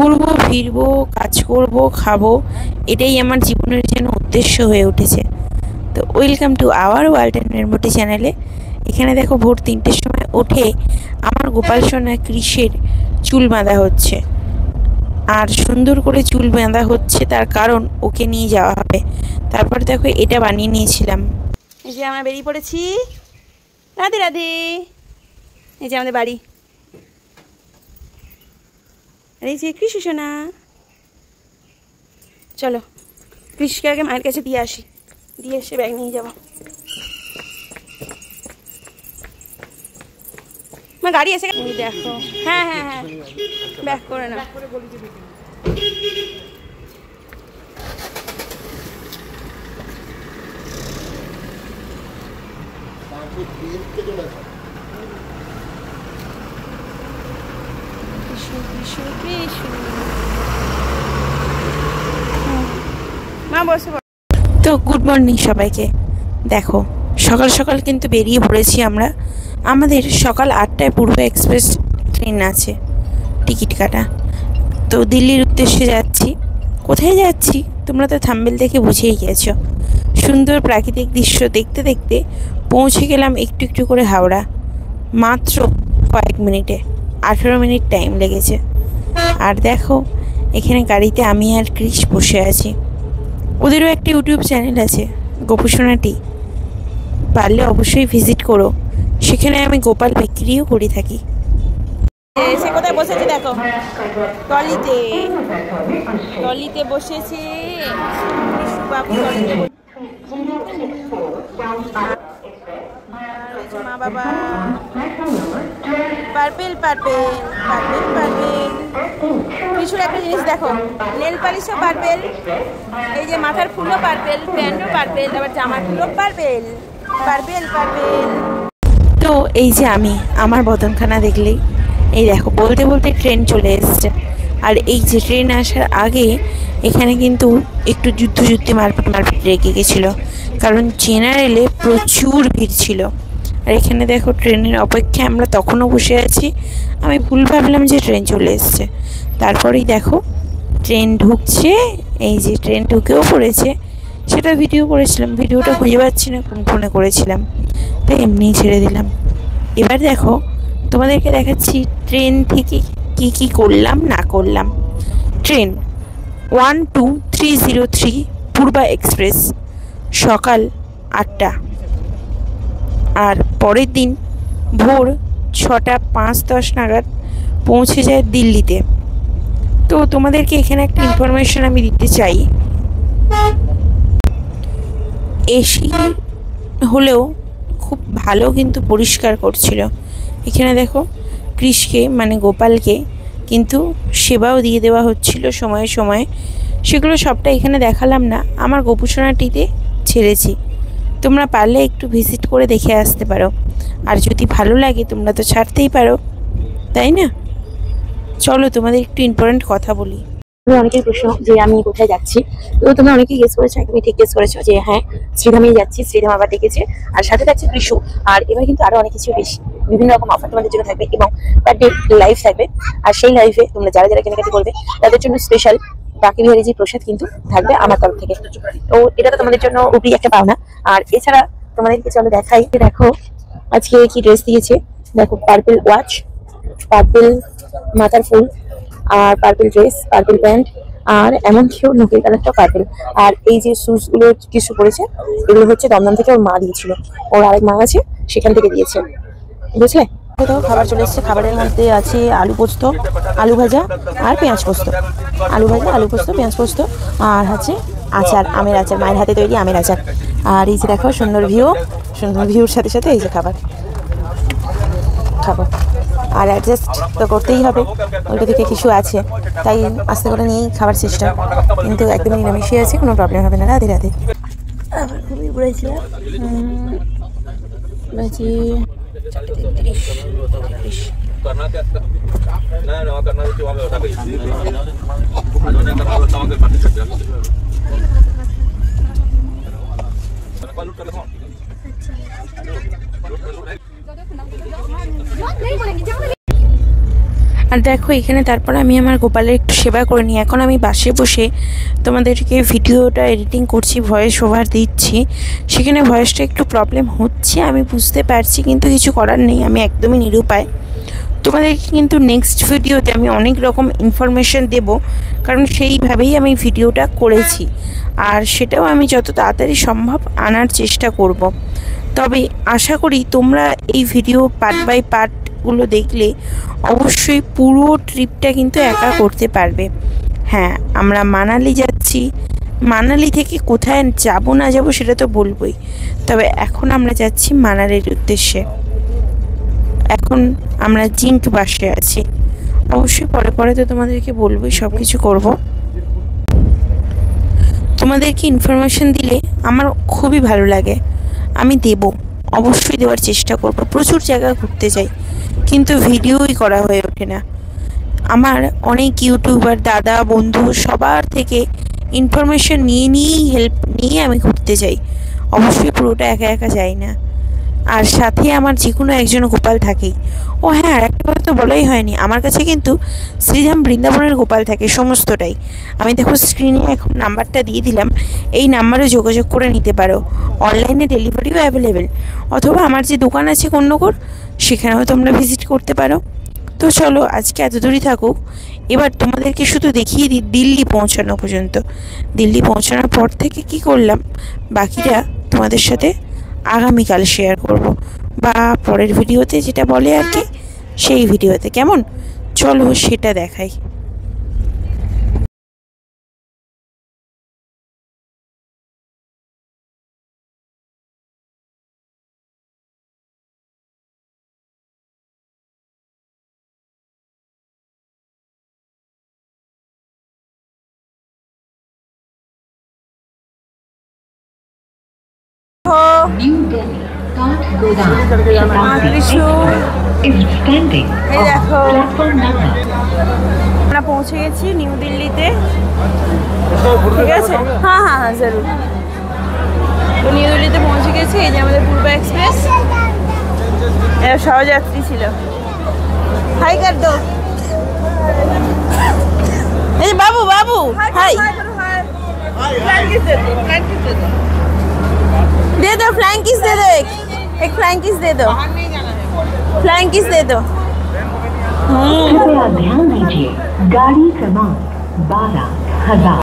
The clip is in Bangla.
ঘুরবো ফিরবো, কাজ করব, খাবো, এটাই আমার জীবনের যেন উদ্দেশ্য হয়ে উঠেছে। তো welcome to our world and memory চ্যানেলে। এখানে দেখো ভোর 3টের সময় উঠে আমার গোপাল সোনা কৃষের চুল বাঁধা হচ্ছে। আর সুন্দর করে চুল বাঁধা হচ্ছে তার কারণ ওকে নিয়ে যাওয়া হবে। তারপর দেখো এটা বানিয়ে নিয়েছিলাম। এই যে আমরা বেরিয়ে পড়েছি। রাধে রাধে। এই যে আমাদের বাড়ি। আর এই যে কৃষি সোনা। চলো কৃষিকে আগে মায়ের কাছে দিয়ে আসি, দিয়ে এসে ব্যাগ নিয়ে যাবো। মা গাড়ি এসে দেখো। হ্যাঁ হ্যাঁ হ্যাঁ, ব্যাগ করে না। মা বসে। তো গুড মর্নিং সবাইকে। দেখো সকাল সকাল কিন্তু বেরিয়ে পড়েছি আমরা। আমাদের সকাল 8টায় পূর্ব এক্সপ্রেস ট্রেন আছে, টিকিট কাটা। তো দিল্লির উদ্দেশ্যে যাচ্ছি। কোথায় যাচ্ছি তোমরা তো থাম্বনেল দেখে বুঝেই গেছো। সুন্দর প্রাকৃতিক দৃশ্য দেখতে দেখতে পৌঁছে গেলাম একটু একটু করে হাওড়া। মাত্র কয়েক মিনিটে, 18 মিনিট টাইম লেগেছে। আর দেখো এখানে গাড়িতে আমি আর কৃষ বসে আছি। ওদেরও একটা ইউটিউব চ্যানেল আছে, গোপুসোনাটি, পারলে অবশ্যই ভিজিট করো। সেখানে আমি গোপাল বিক্রিও করে থাকি। সে কোথায় বসেছে দেখো, টলিতে। টলিতে বসেছে মা বাবা। Purple purple purple purple. কিছুর একটা জিনিস দেখো, নেল পালিশও পার্পেল, এই যে মাথার ফুলও পার্পেল, প্যান্টও পার্পেল, আবার জামার ফুলও পার্পেল। Purple purple. তো এই যে আমি, আমার বদনখানা দেখলেই এই দেখো, বলতে বলতে ট্রেন চলে এসছে। আর এই যে ট্রেন আসার আগে এখানে কিন্তু একটু যুদ্ধে মারপিট রেগে গেছিলো, কারণ জেনারেলে প্রচুর ভিড় ছিল। আর এখানে দেখো ট্রেনের অপেক্ষায় আমরা তখনও বসে আছি। আমি ভুল ভাবলাম যে ট্রেন চলে এসছে। তারপরেই দেখো ট্রেন ঢুকছে। এই যে ট্রেন ঢুকেও পড়েছে, সেটা ভিডিও করেছিলাম, ভিডিওটা খুঁজে পাচ্ছি না কোন ফোনে করেছিলাম, তাই এমনিই ছেড়ে দিলাম। এবার দেখো তোমাদেরকে দেখাচ্ছি ট্রেন থেকে কি কি করলাম না করলাম। ট্রেন 12303 পূর্বা এক্সপ্রেস, সকাল 8টা। আর পরের দিন ভোর 6টা 5-10 নাগাদ পৌঁছে যায় দিল্লিতে। তো তোমাদেরকে এখানে একটা ইনফরমেশন আমি দিতে চাই। এসি হলেও খুব ভালো কিন্তু পরিষ্কার করছিল। এখানে দেখো কৃষকে মানে গোপালকে কিন্তু সেবাও দিয়ে দেওয়া হচ্ছিল সময়ে সময়ে। সেগুলো সবটা এখানে দেখালাম না, আমার গোপুসোনাটিতে ছেড়েছি। তোমরা পারলে একটু ভিজিট করে দেখে আসতে পারো। আর যদি ভালো লাগে তোমরা তো ছাড়তেই পারো, তাই না? চলো তোমাদের একটু ইম্পর্টেন্ট কথা বলি। অনেকের প্রশ্ন যে আমি কোথায় যাচ্ছি, তো তোমরা অনেকেই গেস করেছো, একদমই ঠিক গেস করেছো যে হ্যাঁ শ্রীধামে যাচ্ছি। শ্রীধাম আবার ডেকেছে, আর সাথে থাকছে কৃষু। আর এবার কিন্তু আরো অনেক কিছু বেশি বিভিন্ন রকম অফার তোমাদের জন্য থাকবে, এবং পার ডে লাইভ থাকবে। আর সেই লাইভে তোমরা যারা যারা কেনাকাটি করবে তাদের জন্য স্পেশাল বাকি বিহারি যে প্রসাদ কিন্তু থাকবে আমার তরফ থেকে। তো এটা তো তোমাদের জন্য উপরি একটা পাওনা। আর এছাড়া তোমাদেরকে চলো দেখাই। দেখো আজকে কি ড্রেস দিয়েছে, দেখো পার্পেল ওয়াচ, পার্পেল মাথার ফুল, আর পার্পেল ড্রেস, পার্পেল প্যান্ট, আর এমন কেউ নকের কালারটা পার্পেল। আর এই যে শুজ গুলো কিছু করেছে, এগুলো হচ্ছে দমদম থেকে ওর মা দিয়েছিল, ওর আরেক মা আছে সেখান থেকে দিয়েছে, বুঝলে? তো খাবার চলে এসছে। খাবারের মধ্যে আছে আলু পোস্ত, আলু ভাজা আর পেঁয়াজ পোস্ত। আলু ভাজা, আলু পোস্ত, পেঁয়াজ পোস্ত, আর হচ্ছে আচার, আমের আচার, মায়ের হাতে তৈরি আমের আচার। আর এই যে দেখো সুন্দর ভিউ, সুন্দর ভিউর সাথে সাথে এই যে খাবার খাবো। আর অ্যাডজাস্ট তো করতেই হবে, ওইটা থেকে কিছু আছে, তাই আস্তে করে নিয়েই খাবার চেষ্টা। কিন্তু একদমই নিরামিষই আছে, কোনো প্রবলেম হবে না। রাধে রাধে। আবার খুবই ঘুরেছিলাম। বাজি 4:33। আর দেখো এখানে তারপর আমি আমার গোপালের একটু সেবা করে নিই। এখন আমি বাসে বসে তোমাদেরকে ভিডিওটা এডিটিং করছি, ভয়েস ওভার দিচ্ছি। সেখানে ভয়েসটা একটু প্রবলেম হচ্ছে আমি বুঝতে পারছি, কিন্তু কিছু করার নেই, আমি একদমই নিরুপায়। তোমাদেরকে কিন্তু নেক্সট ভিডিওতে আমি অনেক রকম ইনফরমেশান দেব, কারণ সেইভাবেই আমি ভিডিওটা করেছি, আর সেটাও আমি যত তাড়াতাড়ি সম্ভব আনার চেষ্টা করব। তবে আশা করি তোমরা এই ভিডিও পার্ট বাই পার্টগুলো দেখলে অবশ্যই পুরো ট্রিপটা কিন্তু একা করতে পারবে। হ্যাঁ, আমরা মানালি যাচ্ছি, মানালি থেকে কোথায় যাব না যাব সেটা তো বলবোই, তবে এখন আমরা যাচ্ছি মানালির উদ্দেশ্যে। এখন আমরা জিঙ্ক বাসে আছি, অবশ্যই পরে পরে তো তোমাদেরকে বলবোই, সব কিছু করবো। তোমাদেরকে ইনফরমেশন দিলে আমার খুবই ভালো লাগে, আমি দেব, অবশ্যই দেওয়ার চেষ্টা করব। প্রচুর জায়গা ঘুরতে যাই, কিন্তু ভিডিওই করা হয়ে ওঠে না। আমার অনেক ইউটিউবার দাদা বন্ধু সবার থেকে ইনফরমেশন নিয়েই হেল্প নিয়ে আমি ঘুরতে যাই, অবশ্যই পুরোটা একা একা যাই না। আর সাথে আমার যে কোনো একজন গোপাল থাকেই। ও হ্যাঁ, আর একটা কথা তো বলাই হয়নি, আমার কাছে কিন্তু শ্রীধাম বৃন্দাবনের গোপাল থাকে সমস্তটাই। আমি দেখো স্ক্রিনে এখন নাম্বারটা দিয়ে দিলাম, এই নাম্বারে যোগাযোগ করে নিতে পারো। অনলাইনে ডেলিভারিও অ্যাভেলেবেল, অথবা আমার যে দোকান আছে কন্যকর, সেখানেও তোমরা ভিজিট করতে পারো। তো চলো আজকে এত দূরই থাকুক, এবার তোমাদেরকে শুধু দেখিয়ে দিই দিল্লি পৌঁছানো পর্যন্ত। দিল্লি পৌঁছানোর পর থেকে কি করলাম বাকিটা তোমাদের সাথে আগামীকাল শেয়ার করব, বা পরের ভিডিওতে যেটা বলে আর কি, সেই ভিডিওতে। কেমন, চলো সেটা দেখাই। New Delhi, Kathgodam, Krishna, is standing এই on দেখো platform number আমরা পৌঁছে গেছি নিউ দিল্লিতে, ঠিক আছে? হ্যাঁ হ্যাঁ হ্যাঁ জরুর। তো নিউ দিল্লিতে পৌঁছে গেছি, এই যে আমাদের পূর্ব এক্সপ্রেস, এরা সহযাত্রী ছিল। হাই কর দো, এই যে বাবু বাবু হাই दे दो, फ्लाइंग किस दे दो, एक फ्लाइंग किस दे दो, फ्लाइंग किस दे दो। कृपया ध्यान दीजिए गाड़ी क्रमांक 12,000